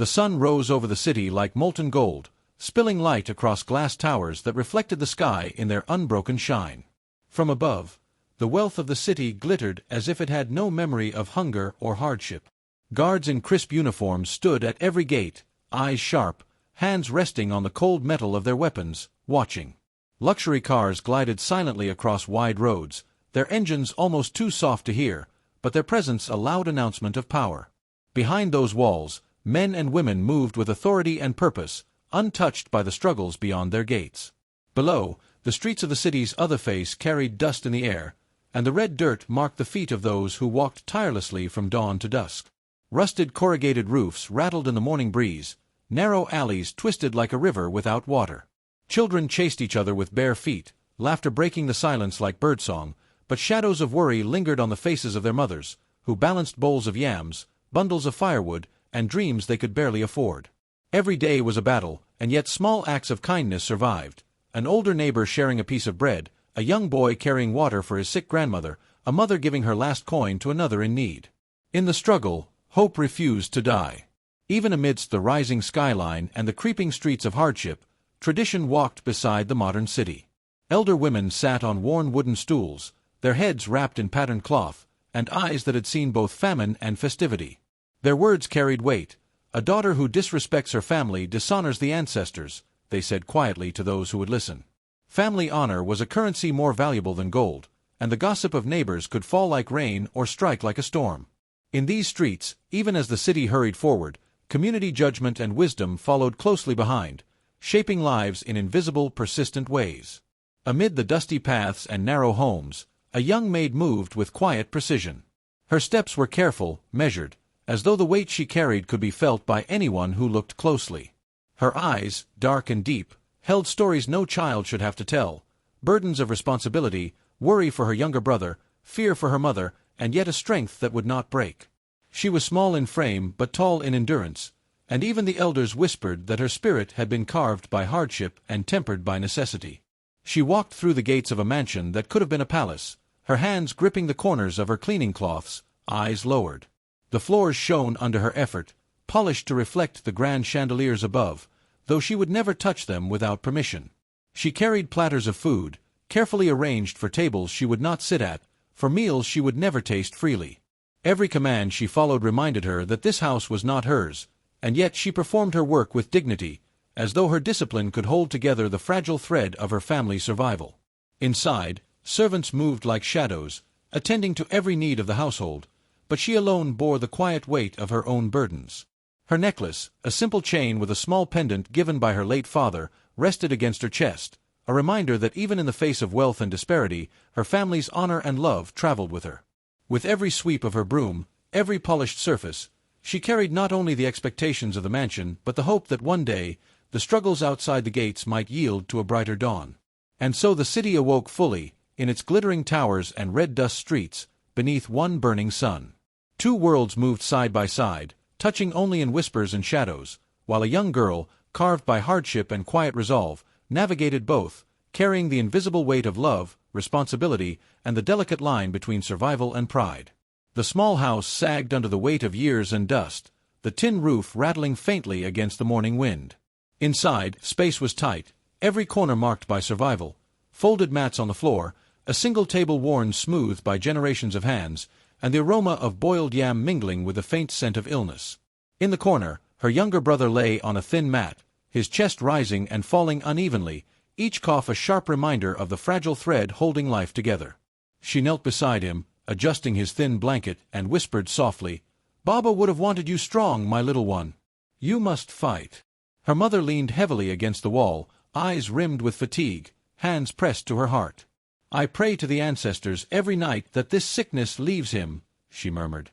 The sun rose over the city like molten gold, spilling light across glass towers that reflected the sky in their unbroken shine. From above, the wealth of the city glittered as if it had no memory of hunger or hardship. Guards in crisp uniforms stood at every gate, eyes sharp, hands resting on the cold metal of their weapons, watching. Luxury cars glided silently across wide roads, their engines almost too soft to hear, but their presence a loud announcement of power. Behind those walls, men and women moved with authority and purpose, untouched by the struggles beyond their gates. Below, the streets of the city's other face carried dust in the air, and the red dirt marked the feet of those who walked tirelessly from dawn to dusk. Rusted corrugated roofs rattled in the morning breeze, narrow alleys twisted like a river without water. Children chased each other with bare feet, laughter breaking the silence like birdsong, but shadows of worry lingered on the faces of their mothers, who balanced bowls of yams, bundles of firewood, and dreams they could barely afford. Every day was a battle, and yet small acts of kindness survived. An older neighbor sharing a piece of bread, a young boy carrying water for his sick grandmother, a mother giving her last coin to another in need. In the struggle, hope refused to die. Even amidst the rising skyline and the creeping streets of hardship, tradition walked beside the modern city. Elder women sat on worn wooden stools, their heads wrapped in patterned cloth, and eyes that had seen both famine and festivity. Their words carried weight. "A daughter who disrespects her family dishonors the ancestors," they said quietly to those who would listen. Family honor was a currency more valuable than gold, and the gossip of neighbors could fall like rain or strike like a storm. In these streets, even as the city hurried forward, community judgment and wisdom followed closely behind, shaping lives in invisible, persistent ways. Amid the dusty paths and narrow homes, a young maid moved with quiet precision. Her steps were careful, measured, as though the weight she carried could be felt by anyone who looked closely. Her eyes, dark and deep, held stories no child should have to tell, burdens of responsibility, worry for her younger brother, fear for her mother, and yet a strength that would not break. She was small in frame but tall in endurance, and even the elders whispered that her spirit had been carved by hardship and tempered by necessity. She walked through the gates of a mansion that could have been a palace, her hands gripping the corners of her cleaning cloths, eyes lowered. The floors shone under her effort, polished to reflect the grand chandeliers above, though she would never touch them without permission. She carried platters of food, carefully arranged for tables she would not sit at, for meals she would never taste freely. Every command she followed reminded her that this house was not hers, and yet she performed her work with dignity, as though her discipline could hold together the fragile thread of her family's survival. Inside, servants moved like shadows, attending to every need of the household, but she alone bore the quiet weight of her own burdens. Her necklace, a simple chain with a small pendant given by her late father, rested against her chest, a reminder that even in the face of wealth and disparity, her family's honor and love traveled with her. With every sweep of her broom, every polished surface, she carried not only the expectations of the mansion but the hope that one day, the struggles outside the gates might yield to a brighter dawn. And so the city awoke fully, in its glittering towers and red dust streets, beneath one burning sun. Two worlds moved side by side, touching only in whispers and shadows, while a young girl, carved by hardship and quiet resolve, navigated both, carrying the invisible weight of love, responsibility, and the delicate line between survival and pride. The small house sagged under the weight of years and dust, the tin roof rattling faintly against the morning wind. Inside, space was tight, every corner marked by survival, folded mats on the floor, a single table worn smooth by generations of hands, and the aroma of boiled yam mingling with the faint scent of illness. In the corner, her younger brother lay on a thin mat, his chest rising and falling unevenly, each cough a sharp reminder of the fragile thread holding life together. She knelt beside him, adjusting his thin blanket, and whispered softly, "Baba would have wanted you strong, my little one. You must fight." Her mother leaned heavily against the wall, eyes rimmed with fatigue, hands pressed to her heart. "I pray to the ancestors every night that this sickness leaves him," she murmured.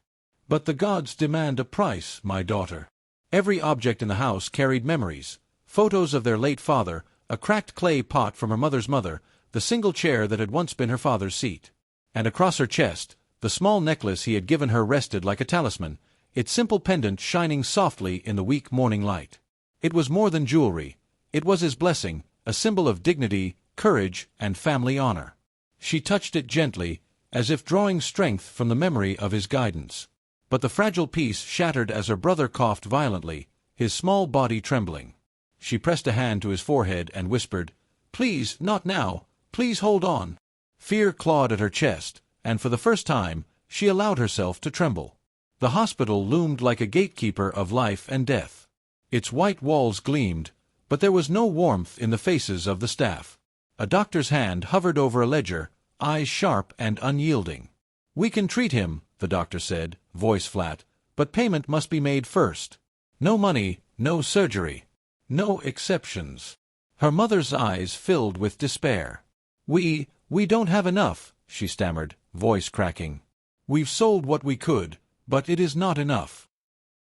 "But the gods demand a price, my daughter." Every object in the house carried memories, photos of their late father, a cracked clay pot from her mother's mother, the single chair that had once been her father's seat. And across her chest, the small necklace he had given her rested like a talisman, its simple pendant shining softly in the weak morning light. It was more than jewelry. It was his blessing, a symbol of dignity, courage, and family honor. She touched it gently, as if drawing strength from the memory of his guidance. But the fragile piece shattered as her brother coughed violently, his small body trembling. She pressed a hand to his forehead and whispered, "Please, not now. Please hold on." Fear clawed at her chest, and for the first time, she allowed herself to tremble. The hospital loomed like a gatekeeper of life and death. Its white walls gleamed, but there was no warmth in the faces of the staff. A doctor's hand hovered over a ledger, eyes sharp and unyielding. "We can treat him," the doctor said, voice flat, "but payment must be made first. No money, no surgery. No exceptions." Her mother's eyes filled with despair. We don't have enough," she stammered, voice cracking. "We've sold what we could, but it is not enough."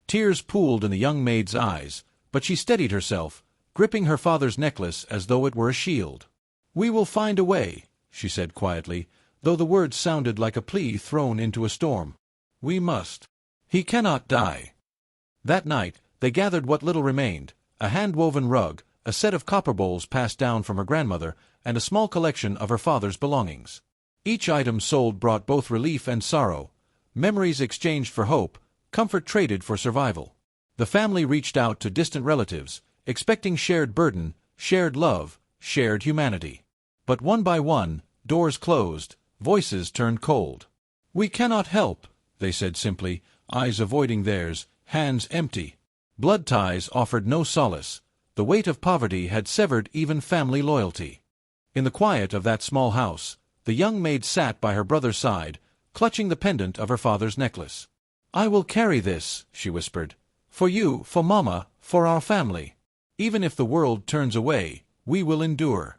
Tears pooled in the young maid's eyes, but she steadied herself, gripping her father's necklace as though it were a shield. "We will find a way," she said quietly, though the words sounded like a plea thrown into a storm. "We must. He cannot die." That night, they gathered what little remained, a hand-woven rug, a set of copper bowls passed down from her grandmother, and a small collection of her father's belongings. Each item sold brought both relief and sorrow, memories exchanged for hope, comfort traded for survival. The family reached out to distant relatives, expecting shared burden, shared love, shared humanity. But one by one, doors closed, voices turned cold. "We cannot help," they said simply, eyes avoiding theirs, hands empty. Blood ties offered no solace. The weight of poverty had severed even family loyalty. In the quiet of that small house, the young maid sat by her brother's side, clutching the pendant of her father's necklace. "I will carry this," she whispered. "For you, for Mama, for our family. Even if the world turns away, we will endure."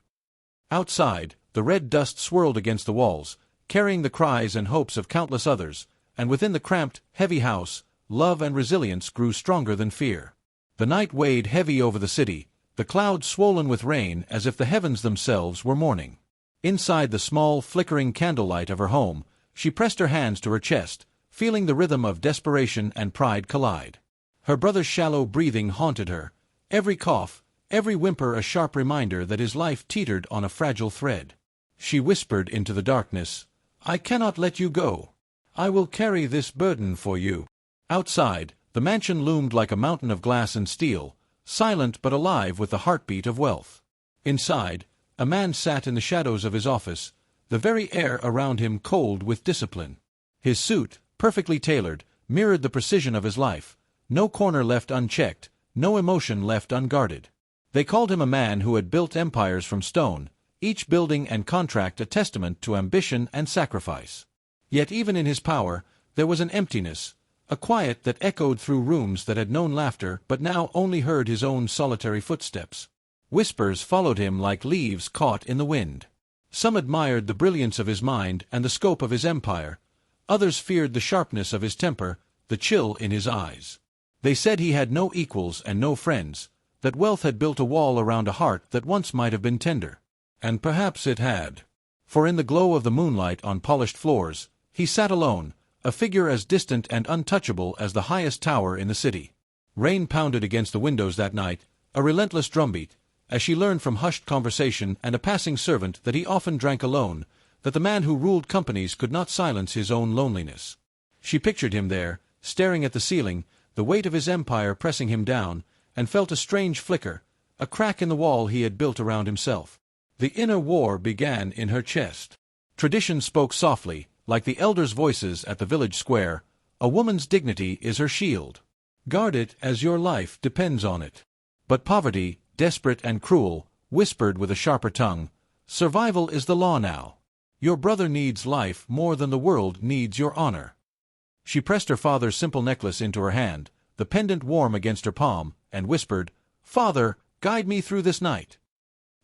Outside, the red dust swirled against the walls, carrying the cries and hopes of countless others, and within the cramped, heavy house, love and resilience grew stronger than fear. The night weighed heavy over the city, the clouds swollen with rain as if the heavens themselves were mourning. Inside the small, flickering candlelight of her home, she pressed her hands to her chest, feeling the rhythm of desperation and pride collide. Her brother's shallow breathing haunted her, every cough, every whimper a sharp reminder that his life teetered on a fragile thread. She whispered into the darkness, "I cannot let you go. I will carry this burden for you." Outside, the mansion loomed like a mountain of glass and steel, silent but alive with the heartbeat of wealth. Inside, a man sat in the shadows of his office, the very air around him cold with discipline. His suit, perfectly tailored, mirrored the precision of his life, no corner left unchecked, no emotion left unguarded. They called him a man who had built empires from stone, each building and contract a testament to ambition and sacrifice. Yet even in his power, there was an emptiness, a quiet that echoed through rooms that had known laughter but now only heard his own solitary footsteps. Whispers followed him like leaves caught in the wind. Some admired the brilliance of his mind and the scope of his empire. Others feared the sharpness of his temper, the chill in his eyes. They said he had no equals and no friends, that wealth had built a wall around a heart that once might have been tender. And perhaps it had. For in the glow of the moonlight on polished floors, he sat alone, a figure as distant and untouchable as the highest tower in the city. Rain pounded against the windows that night, a relentless drumbeat, as she learned from hushed conversation and a passing servant that he often drank alone, that the man who ruled companies could not silence his own loneliness. She pictured him there, staring at the ceiling, the weight of his empire pressing him down, and felt a strange flicker, a crack in the wall he had built around himself. The inner war began in her chest. Tradition spoke softly, like the elders' voices at the village square, "A woman's dignity is her shield. Guard it as your life depends on it." But poverty, desperate and cruel, whispered with a sharper tongue, "Survival is the law now. Your brother needs life more than the world needs your honor." She pressed her father's simple necklace into her hand, the pendant warm against her palm, and whispered, "Father, guide me through this night."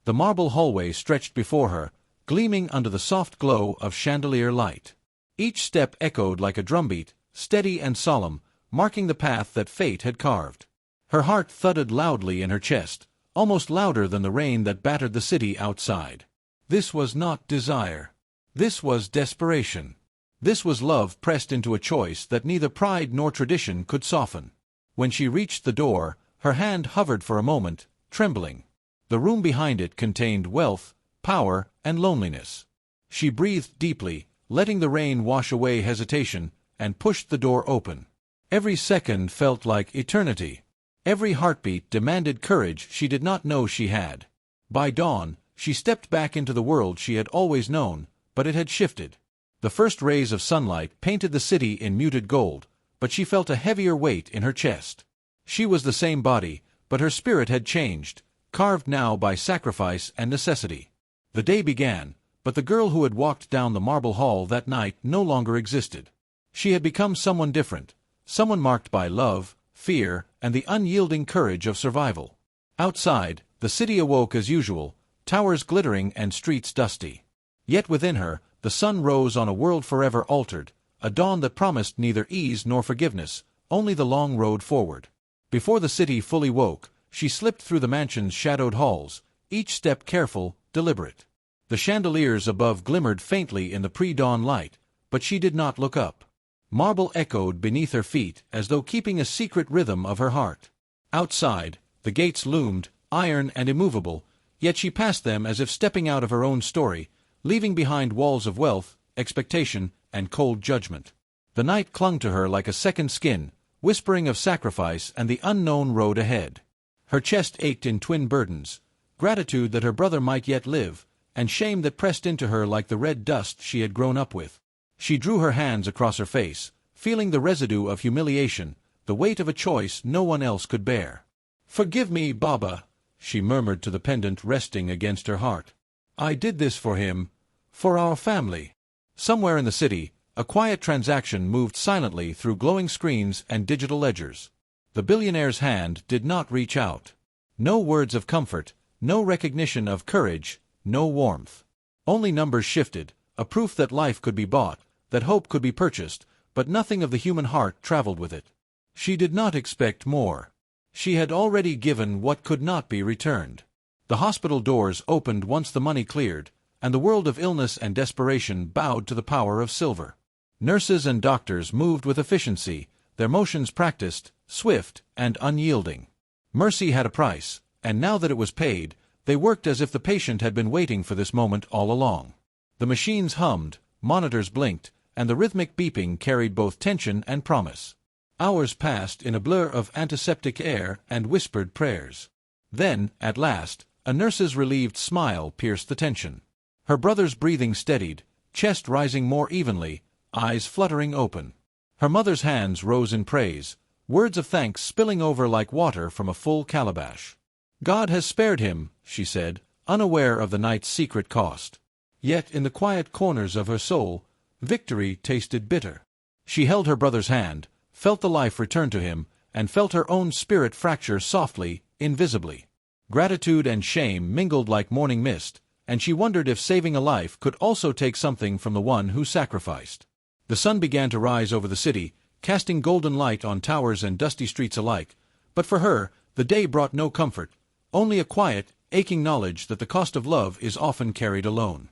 The marble hallway stretched before her, gleaming under the soft glow of chandelier light. Each step echoed like a drumbeat, steady and solemn, marking the path that fate had carved. Her heart thudded loudly in her chest, almost louder than the rain that battered the city outside. This was not desire. This was desperation. This was love pressed into a choice that neither pride nor tradition could soften. When she reached the door, her hand hovered for a moment, trembling. The room behind it contained wealth, power, and loneliness. She breathed deeply, letting the rain wash away hesitation, and pushed the door open. Every second felt like eternity. Every heartbeat demanded courage she did not know she had. By dawn, she stepped back into the world she had always known, but it had shifted. The first rays of sunlight painted the city in muted gold, but she felt a heavier weight in her chest. She was the same body, but her spirit had changed, carved now by sacrifice and necessity. The day began, but the girl who had walked down the marble hall that night no longer existed. She had become someone different, someone marked by love, fear, and the unyielding courage of survival. Outside, the city awoke as usual, towers glittering and streets dusty. Yet within her, the sun rose on a world forever altered, a dawn that promised neither ease nor forgiveness, only the long road forward. Before the city fully woke, she slipped through the mansion's shadowed halls, each step careful, deliberate. The chandeliers above glimmered faintly in the pre-dawn light, but she did not look up. Marble echoed beneath her feet as though keeping a secret rhythm of her heart. Outside, the gates loomed, iron and immovable, yet she passed them as if stepping out of her own story, leaving behind walls of wealth, expectation, and cold judgment. The night clung to her like a second skin, whispering of sacrifice and the unknown road ahead. Her chest ached in twin burdens, gratitude that her brother might yet live, and shame that pressed into her like the red dust she had grown up with. She drew her hands across her face, feeling the residue of humiliation, the weight of a choice no one else could bear. "Forgive me, Baba," she murmured to the pendant resting against her heart. "I did this for him, for our family." Somewhere in the city, a quiet transaction moved silently through glowing screens and digital ledgers. The billionaire's hand did not reach out. No words of comfort, no recognition of courage, no warmth. Only numbers shifted, a proof that life could be bought, that hope could be purchased, but nothing of the human heart traveled with it. She did not expect more. She had already given what could not be returned. The hospital doors opened once the money cleared, and the world of illness and desperation bowed to the power of silver. Nurses and doctors moved with efficiency, their motions practiced, swift, and unyielding. Mercy had a price, and now that it was paid, they worked as if the patient had been waiting for this moment all along. The machines hummed, monitors blinked, and the rhythmic beeping carried both tension and promise. Hours passed in a blur of antiseptic air and whispered prayers. Then, at last, a nurse's relieved smile pierced the tension. Her brother's breathing steadied, chest rising more evenly, eyes fluttering open. Her mother's hands rose in praise, words of thanks spilling over like water from a full calabash. "God has spared him," she said, unaware of the night's secret cost. Yet in the quiet corners of her soul, victory tasted bitter. She held her brother's hand, felt the life return to him, and felt her own spirit fracture softly, invisibly. Gratitude and shame mingled like morning mist, and she wondered if saving a life could also take something from the one who sacrificed. The sun began to rise over the city, casting golden light on towers and dusty streets alike, but for her, the day brought no comfort, only a quiet, aching knowledge that the cost of love is often carried alone.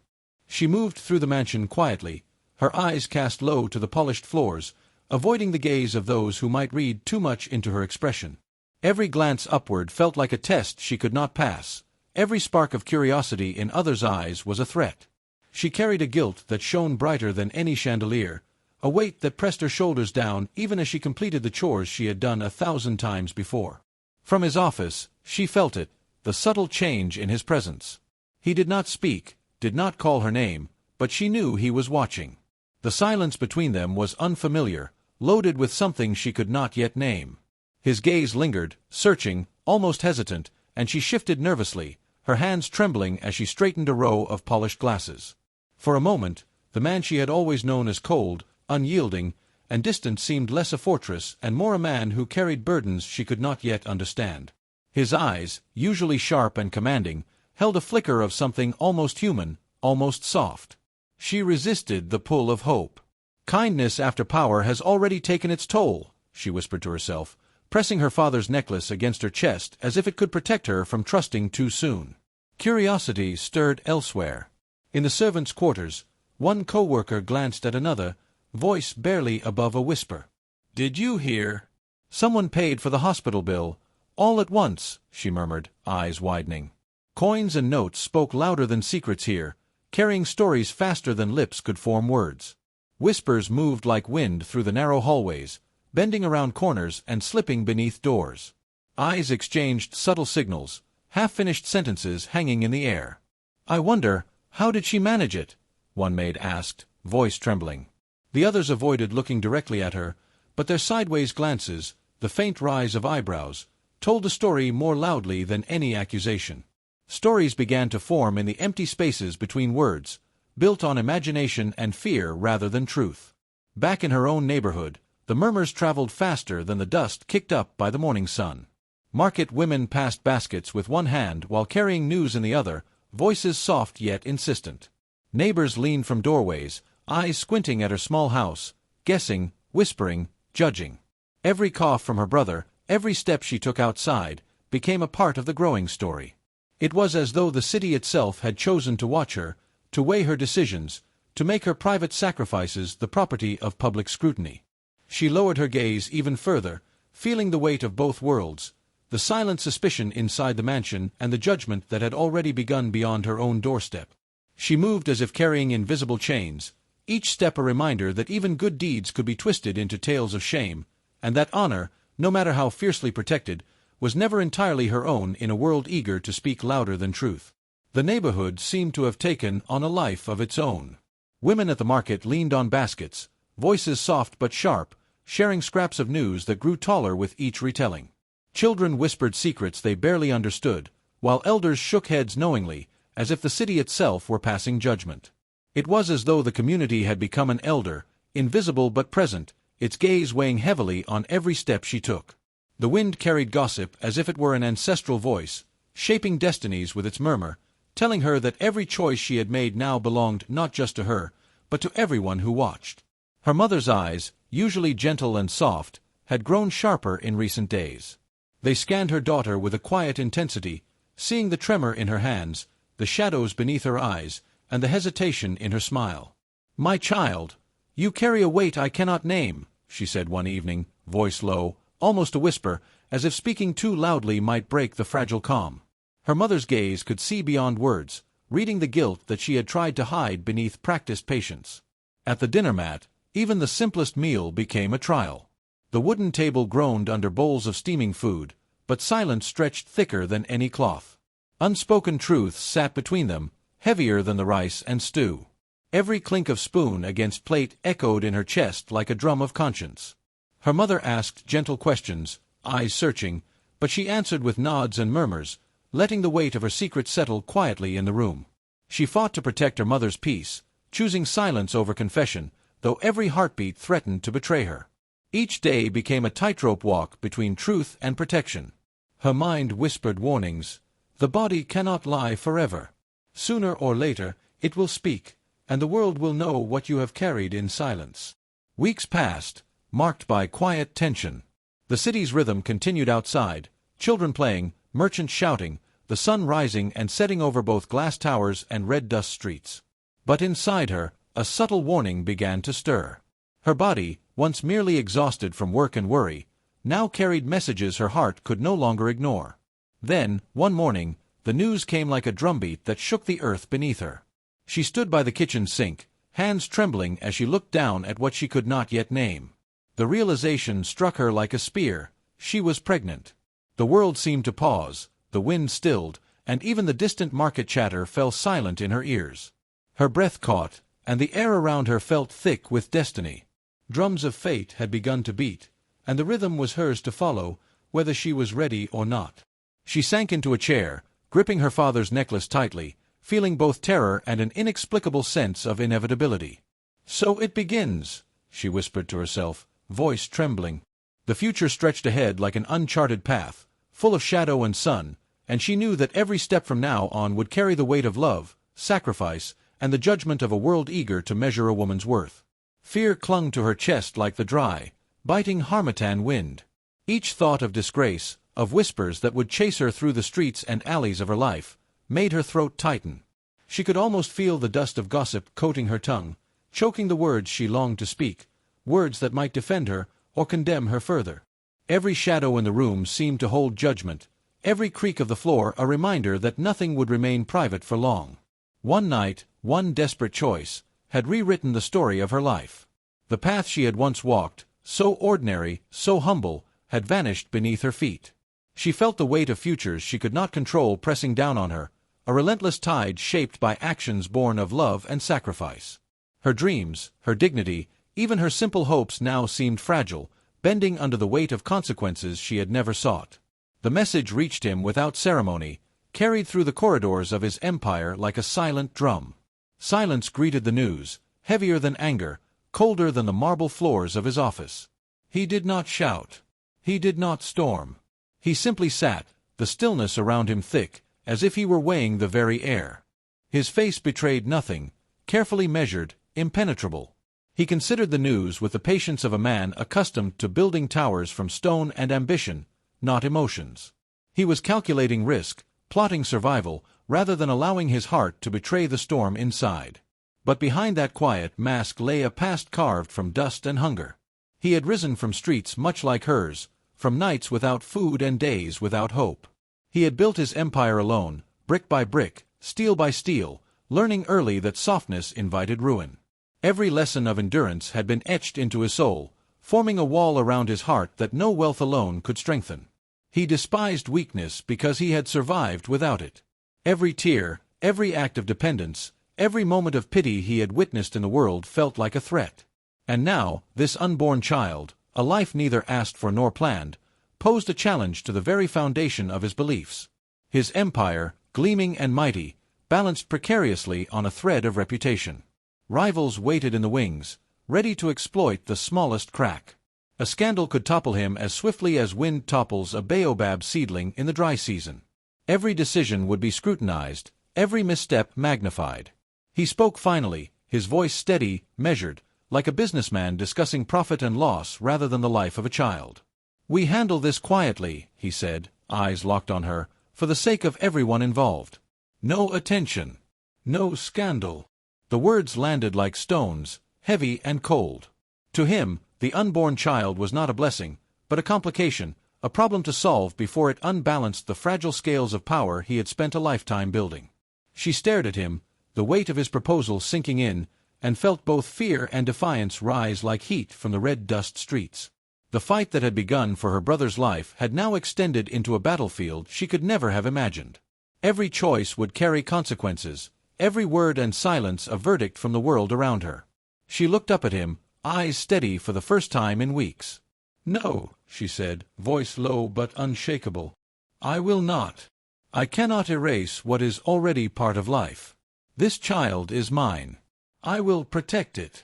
She moved through the mansion quietly, her eyes cast low to the polished floors, avoiding the gaze of those who might read too much into her expression. Every glance upward felt like a test she could not pass. Every spark of curiosity in others' eyes was a threat. She carried a guilt that shone brighter than any chandelier, a weight that pressed her shoulders down even as she completed the chores she had done 1,000 times before. From his office, she felt it, the subtle change in his presence. He did not speak, did not call her name, but she knew he was watching. The silence between them was unfamiliar, loaded with something she could not yet name. His gaze lingered, searching, almost hesitant, and she shifted nervously, her hands trembling as she straightened a row of polished glasses. For a moment, the man she had always known as cold, unyielding, and distant seemed less a fortress and more a man who carried burdens she could not yet understand. His eyes, usually sharp and commanding, held a flicker of something almost human, almost soft. She resisted the pull of hope. "Kindness after power has already taken its toll," she whispered to herself, pressing her father's necklace against her chest as if it could protect her from trusting too soon. Curiosity stirred elsewhere. In the servants' quarters, one co-worker glanced at another, voice barely above a whisper. "Did you hear? Someone paid for the hospital bill, all at once," she murmured, eyes widening. Coins and notes spoke louder than secrets here, carrying stories faster than lips could form words. Whispers moved like wind through the narrow hallways, bending around corners and slipping beneath doors. Eyes exchanged subtle signals, half-finished sentences hanging in the air. "I wonder, how did she manage it?" one maid asked, voice trembling. The others avoided looking directly at her, but their sideways glances, the faint rise of eyebrows, told the story more loudly than any accusation. Stories began to form in the empty spaces between words, built on imagination and fear rather than truth. Back in her own neighborhood, the murmurs traveled faster than the dust kicked up by the morning sun. Market women passed baskets with one hand while carrying news in the other, voices soft yet insistent. Neighbors leaned from doorways, eyes squinting at her small house, guessing, whispering, judging. Every cough from her brother, every step she took outside, became a part of the growing story. It was as though the city itself had chosen to watch her, to weigh her decisions, to make her private sacrifices the property of public scrutiny. She lowered her gaze even further, feeling the weight of both worlds, the silent suspicion inside the mansion and the judgment that had already begun beyond her own doorstep. She moved as if carrying invisible chains, each step a reminder that even good deeds could be twisted into tales of shame, and that honor, no matter how fiercely protected, was never entirely her own in a world eager to speak louder than truth. The neighborhood seemed to have taken on a life of its own. Women at the market leaned on baskets, voices soft but sharp, sharing scraps of news that grew taller with each retelling. Children whispered secrets they barely understood, while elders shook heads knowingly, as if the city itself were passing judgment. It was as though the community had become an elder, invisible but present, its gaze weighing heavily on every step she took. The wind carried gossip as if it were an ancestral voice, shaping destinies with its murmur, telling her that every choice she had made now belonged not just to her, but to everyone who watched. Her mother's eyes, usually gentle and soft, had grown sharper in recent days. They scanned her daughter with a quiet intensity, seeing the tremor in her hands, the shadows beneath her eyes, and the hesitation in her smile. "My child, you carry a weight I cannot name," she said one evening, voice low, almost a whisper, as if speaking too loudly might break the fragile calm. Her mother's gaze could see beyond words, reading the guilt that she had tried to hide beneath practiced patience. At the dinner mat, even the simplest meal became a trial. The wooden table groaned under bowls of steaming food, but silence stretched thicker than any cloth. Unspoken truths sat between them, heavier than the rice and stew. Every clink of spoon against plate echoed in her chest like a drum of conscience. Her mother asked gentle questions, eyes searching, but she answered with nods and murmurs, letting the weight of her secret settle quietly in the room. She fought to protect her mother's peace, choosing silence over confession, though every heartbeat threatened to betray her. Each day became a tightrope walk between truth and protection. Her mind whispered warnings. The body cannot lie forever. Sooner or later, it will speak, and the world will know what you have carried in silence. Weeks passed, marked by quiet tension. The city's rhythm continued outside, children playing, merchants shouting, the sun rising and setting over both glass towers and red dust streets. But inside her, a subtle warning began to stir. Her body, once merely exhausted from work and worry, now carried messages her heart could no longer ignore. Then, one morning, the news came like a drumbeat that shook the earth beneath her. She stood by the kitchen sink, hands trembling as she looked down at what she could not yet name. The realization struck her like a spear. She was pregnant. The world seemed to pause, the wind stilled, and even the distant market chatter fell silent in her ears. Her breath caught, and the air around her felt thick with destiny. Drums of fate had begun to beat, and the rhythm was hers to follow, whether she was ready or not. She sank into a chair, gripping her father's necklace tightly, feeling both terror and an inexplicable sense of inevitability. "So it begins," she whispered to herself, voice trembling. The future stretched ahead like an uncharted path, full of shadow and sun, and she knew that every step from now on would carry the weight of love, sacrifice, and the judgment of a world eager to measure a woman's worth. Fear clung to her chest like the dry, biting harmattan wind. Each thought of disgrace, of whispers that would chase her through the streets and alleys of her life, made her throat tighten. She could almost feel the dust of gossip coating her tongue, choking the words she longed to speak, words that might defend her or condemn her further. Every shadow in the room seemed to hold judgment, every creak of the floor a reminder that nothing would remain private for long. One night, one desperate choice, had rewritten the story of her life. The path she had once walked, so ordinary, so humble, had vanished beneath her feet. She felt the weight of futures she could not control pressing down on her, a relentless tide shaped by actions born of love and sacrifice. Her dreams, her dignity, even her simple hopes now seemed fragile, bending under the weight of consequences she had never sought. The message reached him without ceremony, carried through the corridors of his empire like a silent drum. Silence greeted the news, heavier than anger, colder than the marble floors of his office. He did not shout. He did not storm. He simply sat, the stillness around him thick, as if he were weighing the very air. His face betrayed nothing, carefully measured, impenetrable. He considered the news with the patience of a man accustomed to building towers from stone and ambition, not emotions. He was calculating risk, plotting survival, rather than allowing his heart to betray the storm inside. But behind that quiet mask lay a past carved from dust and hunger. He had risen from streets much like hers, from nights without food and days without hope. He had built his empire alone, brick by brick, steel by steel, learning early that softness invited ruin. Every lesson of endurance had been etched into his soul, forming a wall around his heart that no wealth alone could strengthen. He despised weakness because he had survived without it. Every tear, every act of dependence, every moment of pity he had witnessed in the world felt like a threat. And now, this unborn child, a life neither asked for nor planned, posed a challenge to the very foundation of his beliefs. His empire, gleaming and mighty, balanced precariously on a thread of reputation. Rivals waited in the wings, ready to exploit the smallest crack. A scandal could topple him as swiftly as wind topples a baobab seedling in the dry season. Every decision would be scrutinized, every misstep magnified. He spoke finally, his voice steady, measured, like a businessman discussing profit and loss rather than the life of a child. "We handle this quietly," he said, eyes locked on her, "for the sake of everyone involved. No attention. No scandal." The words landed like stones, heavy and cold. To him, the unborn child was not a blessing, but a complication, a problem to solve before it unbalanced the fragile scales of power he had spent a lifetime building. She stared at him, the weight of his proposal sinking in, and felt both fear and defiance rise like heat from the red dust streets. The fight that had begun for her brother's life had now extended into a battlefield she could never have imagined. Every choice would carry consequences, every word and silence a verdict from the world around her. She looked up at him, eyes steady for the first time in weeks. "No," she said, voice low but unshakable. "I will not. I cannot erase what is already part of life. This child is mine. I will protect it."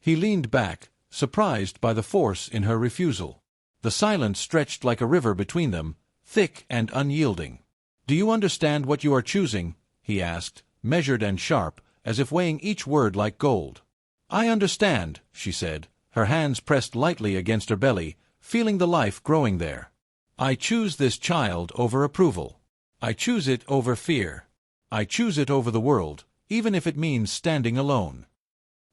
He leaned back, surprised by the force in her refusal. The silence stretched like a river between them, thick and unyielding. "Do you understand what you are choosing?" he asked, measured and sharp, as if weighing each word like gold. "I understand," she said, her hands pressed lightly against her belly, feeling the life growing there. "I choose this child over approval. I choose it over fear. I choose it over the world, even if it means standing alone."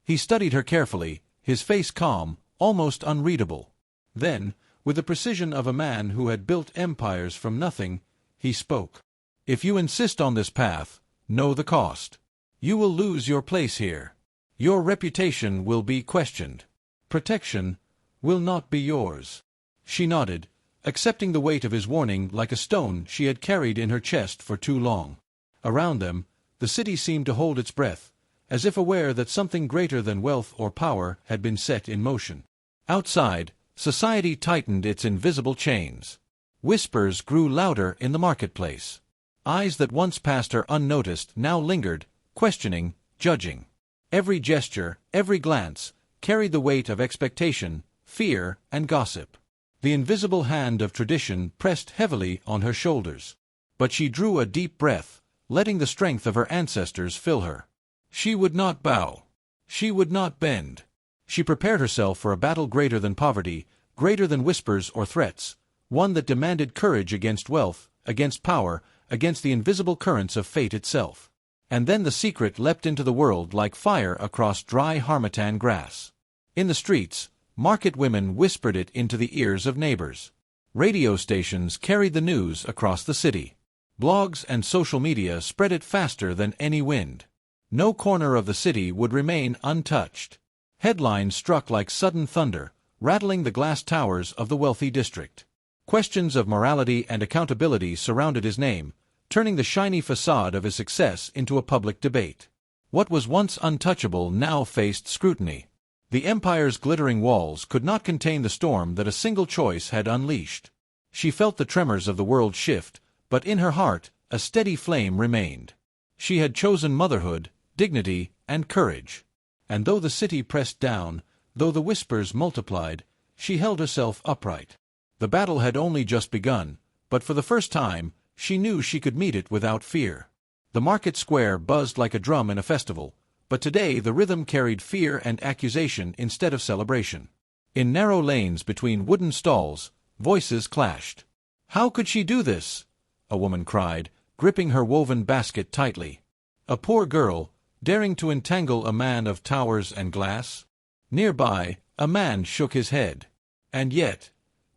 He studied her carefully, his face calm, almost unreadable. Then, with the precision of a man who had built empires from nothing, he spoke. "If you insist on this path, know the cost. You will lose your place here. Your reputation will be questioned. Protection will not be yours." She nodded, accepting the weight of his warning like a stone she had carried in her chest for too long. Around them, the city seemed to hold its breath, as if aware that something greater than wealth or power had been set in motion. Outside, society tightened its invisible chains. Whispers grew louder in the marketplace. Eyes that once passed her unnoticed now lingered, questioning, judging. Every gesture, every glance, carried the weight of expectation, fear, and gossip. The invisible hand of tradition pressed heavily on her shoulders. But she drew a deep breath, letting the strength of her ancestors fill her. She would not bow. She would not bend. She prepared herself for a battle greater than poverty, greater than whispers or threats, one that demanded courage against wealth, against power, against the invisible currents of fate itself. And then the secret leapt into the world like fire across dry harmattan grass. In the streets, market women whispered it into the ears of neighbors. Radio stations carried the news across the city. Blogs and social media spread it faster than any wind. No corner of the city would remain untouched. Headlines struck like sudden thunder, rattling the glass towers of the wealthy district. Questions of morality and accountability surrounded his name, turning the shiny facade of his success into a public debate. What was once untouchable now faced scrutiny. The empire's glittering walls could not contain the storm that a single choice had unleashed. She felt the tremors of the world shift, but in her heart, a steady flame remained. She had chosen motherhood, dignity, and courage. And though the city pressed down, though the whispers multiplied, she held herself upright. The battle had only just begun, but for the first time, she knew she could meet it without fear. The market square buzzed like a drum in a festival, but today the rhythm carried fear and accusation instead of celebration. In narrow lanes between wooden stalls, voices clashed. "How could she do this?" a woman cried, gripping her woven basket tightly. A poor girl, daring to entangle a man of towers and glass? Nearby, a man shook his head. And yet,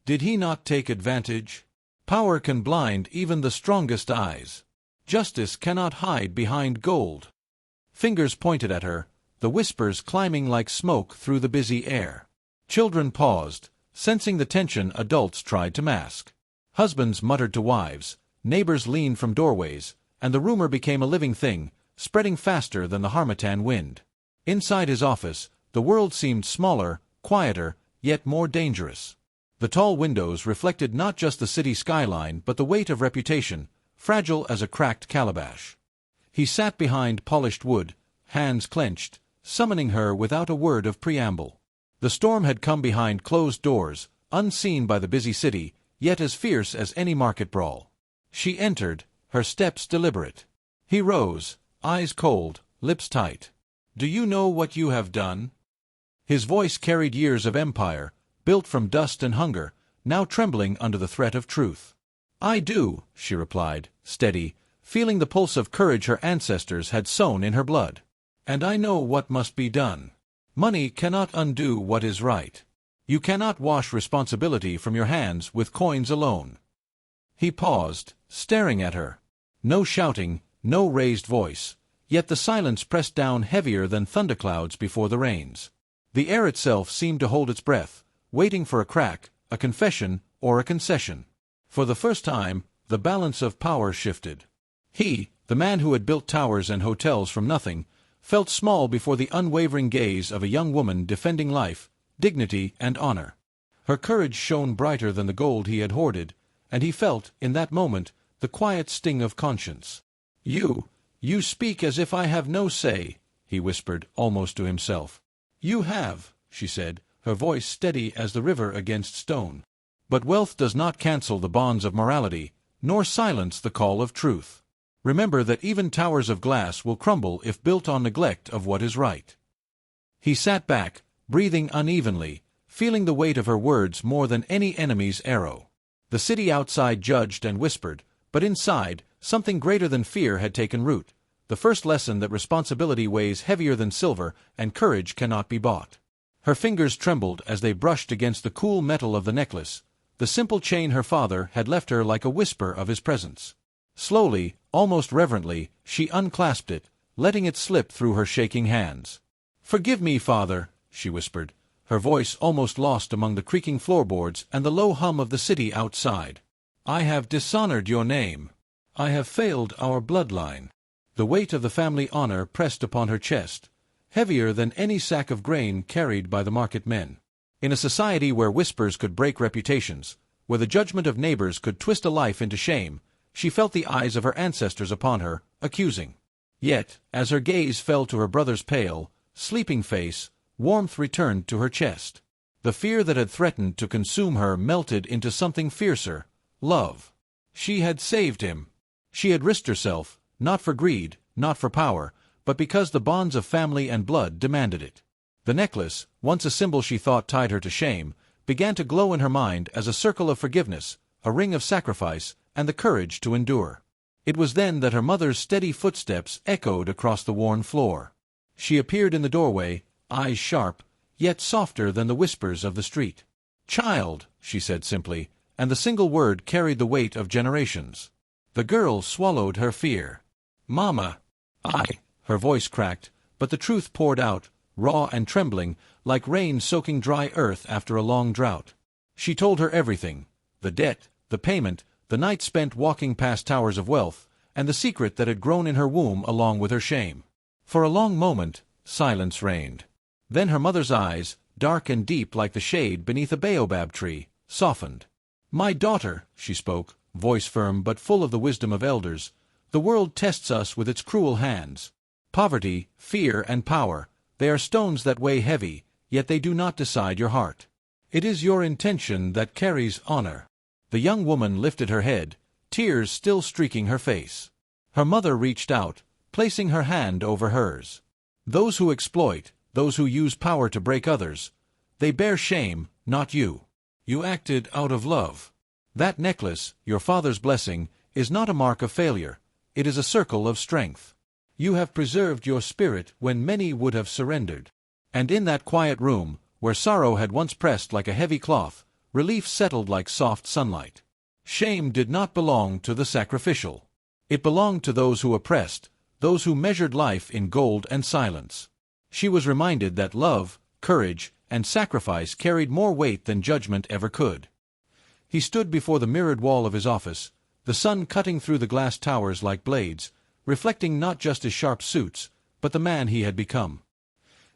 did he not take advantage? Power can blind even the strongest eyes. Justice cannot hide behind gold. Fingers pointed at her, the whispers climbing like smoke through the busy air. Children paused, sensing the tension adults tried to mask. Husbands muttered to wives, neighbors leaned from doorways, and the rumor became a living thing, spreading faster than the harmattan wind. Inside his office, the world seemed smaller, quieter, yet more dangerous. The tall windows reflected not just the city skyline but the weight of reputation, fragile as a cracked calabash. He sat behind polished wood, hands clenched, summoning her without a word of preamble. The storm had come behind closed doors, unseen by the busy city, yet as fierce as any market brawl. She entered, her steps deliberate. He rose, eyes cold, lips tight. "Do you know what you have done?" His voice carried years of empire, built from dust and hunger, now trembling under the threat of truth. "I do," she replied, steady, feeling the pulse of courage her ancestors had sown in her blood. "And I know what must be done. Money cannot undo what is right. You cannot wash responsibility from your hands with coins alone." He paused, staring at her. No shouting, no raised voice, yet the silence pressed down heavier than thunderclouds before the rains. The air itself seemed to hold its breath, waiting for a crack, a confession, or a concession. For the first time, the balance of power shifted. He, the man who had built towers and hotels from nothing, felt small before the unwavering gaze of a young woman defending life, dignity, and honor. Her courage shone brighter than the gold he had hoarded, and he felt, in that moment, the quiet sting of conscience. You speak as if I have no say," he whispered, almost to himself. "You have," she said, her voice steady as the river against stone. "But wealth does not cancel the bonds of morality, nor silence the call of truth. Remember that even towers of glass will crumble if built on neglect of what is right." He sat back, breathing unevenly, feeling the weight of her words more than any enemy's arrow. The city outside judged and whispered, but inside, something greater than fear had taken root, the first lesson that responsibility weighs heavier than silver and courage cannot be bought. Her fingers trembled as they brushed against the cool metal of the necklace, the simple chain her father had left her like a whisper of his presence. Slowly, almost reverently, she unclasped it, letting it slip through her shaking hands. "Forgive me, father," she whispered, her voice almost lost among the creaking floorboards and the low hum of the city outside. "I have dishonored your name. I have failed our bloodline." The weight of the family honor pressed upon her chest, heavier than any sack of grain carried by the market men. In a society where whispers could break reputations, where the judgment of neighbors could twist a life into shame, she felt the eyes of her ancestors upon her, accusing. Yet, as her gaze fell to her brother's pale, sleeping face, warmth returned to her chest. The fear that had threatened to consume her melted into something fiercer, love. She had saved him. She had risked herself, not for greed, not for power, but because the bonds of family and blood demanded it. The necklace, once a symbol she thought tied her to shame, began to glow in her mind as a circle of forgiveness, a ring of sacrifice, and the courage to endure. It was then that her mother's steady footsteps echoed across the worn floor. She appeared in the doorway, eyes sharp, yet softer than the whispers of the street. "Child," she said simply, and the single word carried the weight of generations. The girl swallowed her fear. "Mama." Her voice cracked, but the truth poured out, raw and trembling, like rain soaking dry earth after a long drought. She told her everything, the debt, the payment, the night spent walking past towers of wealth, and the secret that had grown in her womb along with her shame. For a long moment, silence reigned. Then her mother's eyes, dark and deep like the shade beneath a baobab tree, softened. "My daughter," she spoke, voice firm but full of the wisdom of elders, "the world tests us with its cruel hands. Poverty, fear, and power, they are stones that weigh heavy, yet they do not decide your heart. It is your intention that carries honor." The young woman lifted her head, tears still streaking her face. Her mother reached out, placing her hand over hers. "Those who exploit, those who use power to break others, they bear shame, not you. You acted out of love. That necklace, your father's blessing, is not a mark of failure. It is a circle of strength. You have preserved your spirit when many would have surrendered." And in that quiet room, where sorrow had once pressed like a heavy cloth, relief settled like soft sunlight. Shame did not belong to the sacrificial. It belonged to those who oppressed, those who measured life in gold and silence. She was reminded that love, courage, and sacrifice carried more weight than judgment ever could. He stood before the mirrored wall of his office, the sun cutting through the glass towers like blades, reflecting not just his sharp suits, but the man he had become.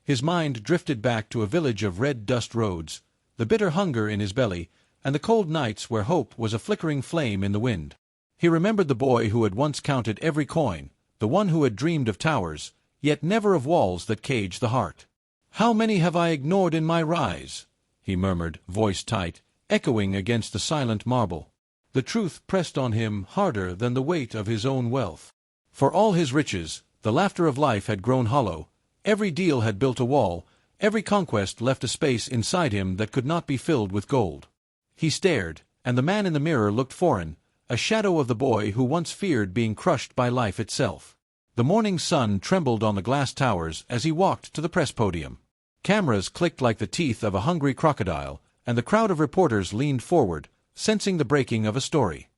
His mind drifted back to a village of red dust roads, the bitter hunger in his belly, and the cold nights where hope was a flickering flame in the wind. He remembered the boy who had once counted every coin, the one who had dreamed of towers, yet never of walls that caged the heart. "How many have I ignored in my rise?" he murmured, voice tight, echoing against the silent marble. The truth pressed on him harder than the weight of his own wealth. For all his riches, the laughter of life had grown hollow, every deal had built a wall, every conquest left a space inside him that could not be filled with gold. He stared, and the man in the mirror looked foreign, a shadow of the boy who once feared being crushed by life itself. The morning sun trembled on the glass towers as he walked to the press podium. Cameras clicked like the teeth of a hungry crocodile, and the crowd of reporters leaned forward, sensing the breaking of a story.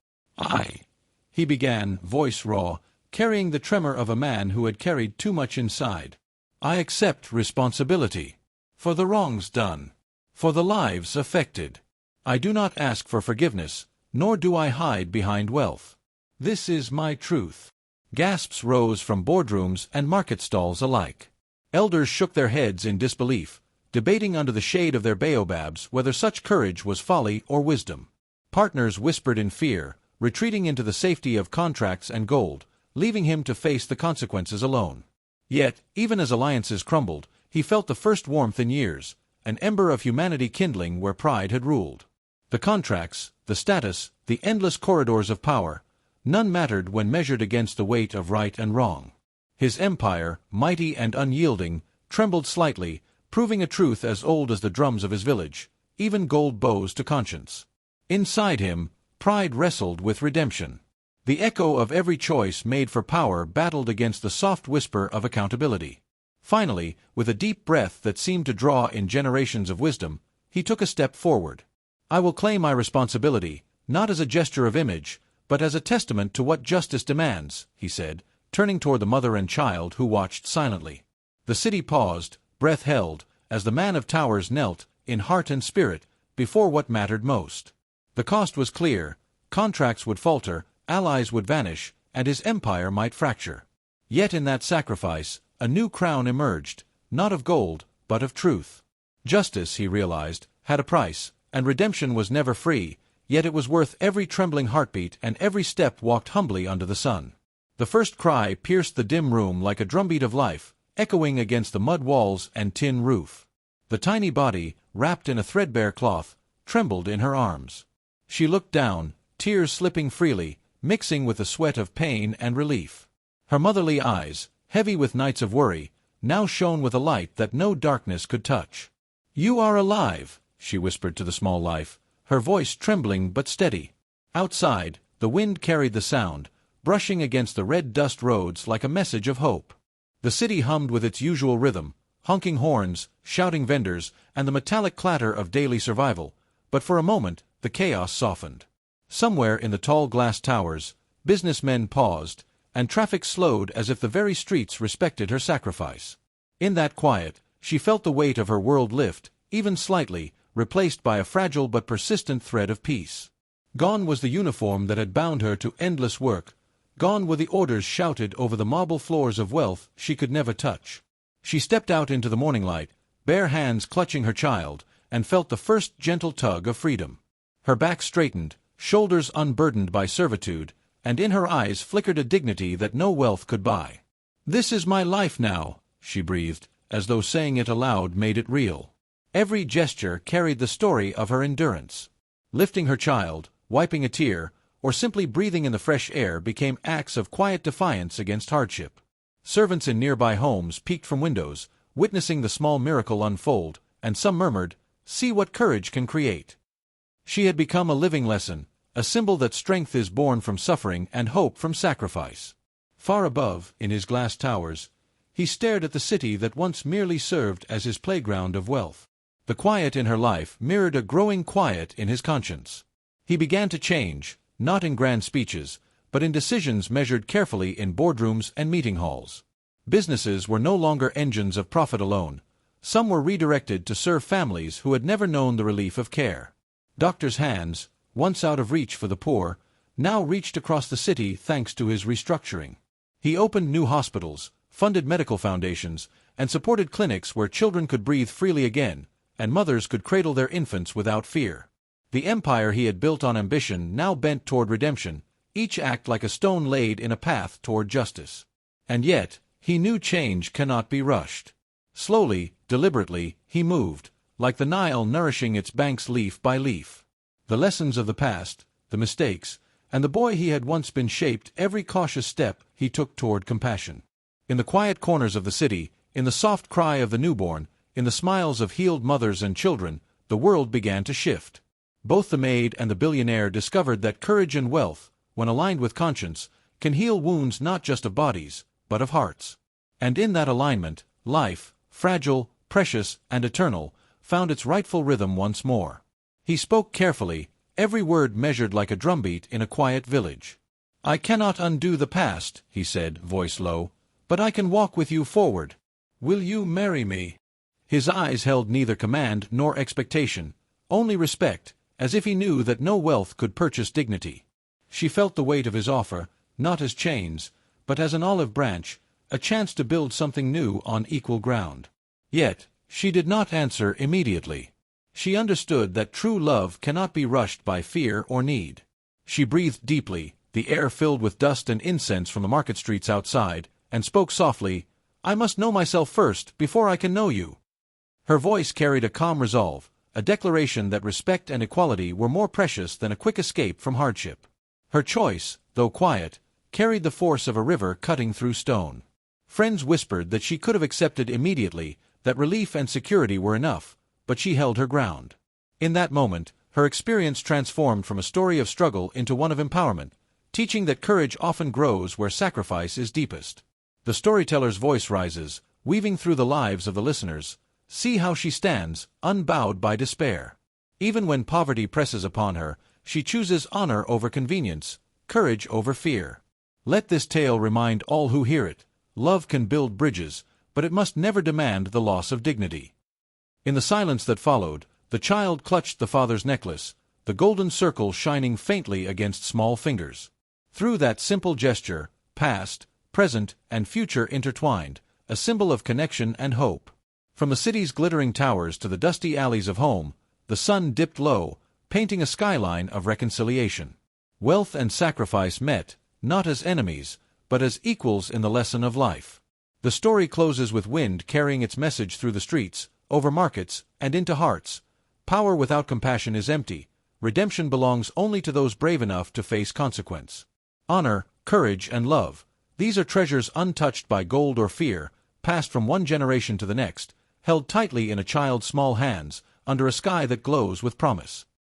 He began, voice raw, carrying the tremor of a man who had carried too much inside. "I accept responsibility. For the wrongs done. For the lives affected. I do not ask for forgiveness, nor do I hide behind wealth. This is my truth." Gasps rose from boardrooms and market stalls alike. Elders shook their heads in disbelief, debating under the shade of their baobabs whether such courage was folly or wisdom. Partners whispered in fear, retreating into the safety of contracts and gold, leaving him to face the consequences alone. Yet, even as alliances crumbled, he felt the first warmth in years, an ember of humanity kindling where pride had ruled. The contracts, the status, the endless corridors of power, none mattered when measured against the weight of right and wrong. His empire, mighty and unyielding, trembled slightly, proving a truth as old as the drums of his village, even gold bows to conscience. Inside him, pride wrestled with redemption. The echo of every choice made for power battled against the soft whisper of accountability. Finally, with a deep breath that seemed to draw in generations of wisdom, he took a step forward. "I will claim my responsibility, not as a gesture of image, but as a testament to what justice demands," he said, turning toward the mother and child who watched silently. The city paused, breath held, as the man of towers knelt, in heart and spirit, before what mattered most. The cost was clear: contracts would falter, allies would vanish, and his empire might fracture. Yet in that sacrifice, a new crown emerged, not of gold, but of truth. Justice, he realized, had a price, and redemption was never free, yet it was worth every trembling heartbeat and every step walked humbly under the sun. The first cry pierced the dim room like a drumbeat of life, echoing against the mud walls and tin roof. The tiny body, wrapped in a threadbare cloth, trembled in her arms. She looked down, tears slipping freely, mixing with the sweat of pain and relief. Her motherly eyes, heavy with nights of worry, now shone with a light that no darkness could touch. "You are alive," she whispered to the small life, her voice trembling but steady. Outside, the wind carried the sound, brushing against the red dust roads like a message of hope. The city hummed with its usual rhythm, honking horns, shouting vendors, and the metallic clatter of daily survival, but for a moment the chaos softened. Somewhere in the tall glass towers, businessmen paused, and traffic slowed as if the very streets respected her sacrifice. In that quiet, she felt the weight of her world lift, even slightly, replaced by a fragile but persistent thread of peace. Gone was the uniform that had bound her to endless work. Gone were the orders shouted over the marble floors of wealth she could never touch. She stepped out into the morning light, bare hands clutching her child, and felt the first gentle tug of freedom. Her back straightened, shoulders unburdened by servitude, and in her eyes flickered a dignity that no wealth could buy. "This is my life now," she breathed, as though saying it aloud made it real. Every gesture carried the story of her endurance. Lifting her child, wiping a tear, or simply breathing in the fresh air became acts of quiet defiance against hardship. Servants in nearby homes peeked from windows, witnessing the small miracle unfold, and some murmured, "See what courage can create." She had become a living lesson, a symbol that strength is born from suffering and hope from sacrifice. Far above, in his glass towers, he stared at the city that once merely served as his playground of wealth. The quiet in her life mirrored a growing quiet in his conscience. He began to change, not in grand speeches, but in decisions measured carefully in boardrooms and meeting halls. Businesses were no longer engines of profit alone. Some were redirected to serve families who had never known the relief of care. Doctors' hands, once out of reach for the poor, now reached across the city thanks to his restructuring. He opened new hospitals, funded medical foundations, and supported clinics where children could breathe freely again, and mothers could cradle their infants without fear. The empire he had built on ambition now bent toward redemption, each act like a stone laid in a path toward justice. And yet, he knew change cannot be rushed. Slowly, deliberately, he moved, like the Nile nourishing its banks leaf by leaf. The lessons of the past, the mistakes, and the boy he had once been shaped every cautious step he took toward compassion. In the quiet corners of the city, in the soft cry of the newborn, in the smiles of healed mothers and children, the world began to shift. Both the Maid and the Billionaire discovered that courage and wealth, when aligned with conscience, can heal wounds not just of bodies, but of hearts. And in that alignment, life, fragile, precious, and eternal, found its rightful rhythm once more. He spoke carefully, every word measured like a drumbeat in a quiet village. "I cannot undo the past," he said, voice low, "but I can walk with you forward. Will you marry me?" His eyes held neither command nor expectation, only respect, as if he knew that no wealth could purchase dignity. She felt the weight of his offer, not as chains, but as an olive branch, a chance to build something new on equal ground. Yet, she did not answer immediately. She understood that true love cannot be rushed by fear or need. She breathed deeply, the air filled with dust and incense from the market streets outside, and spoke softly, "I must know myself first before I can know you." Her voice carried a calm resolve, a declaration that respect and equality were more precious than a quick escape from hardship. Her choice, though quiet, carried the force of a river cutting through stone. Friends whispered that she could have accepted immediately, that relief and security were enough, but she held her ground. In that moment, her experience transformed from a story of struggle into one of empowerment, teaching that courage often grows where sacrifice is deepest. The storyteller's voice rises, weaving through the lives of the listeners. See how she stands, unbowed by despair. Even when poverty presses upon her, she chooses honor over convenience, courage over fear. Let this tale remind all who hear it. Love can build bridges, but it must never demand the loss of dignity. In the silence that followed, the child clutched the father's necklace, the golden circle shining faintly against small fingers. Through that simple gesture, past, present, and future intertwined, a symbol of connection and hope. From the city's glittering towers to the dusty alleys of home, the sun dipped low, painting a skyline of reconciliation. Wealth and sacrifice met, not as enemies, but as equals in the lesson of life. The story closes with wind carrying its message through the streets, over markets, and into hearts. Power without compassion is empty. Redemption belongs only to those brave enough to face consequence. Honor, courage, and love, these are treasures untouched by gold or fear, passed from one generation to the next, held tightly in a child's small hands, under a sky that glows with promise.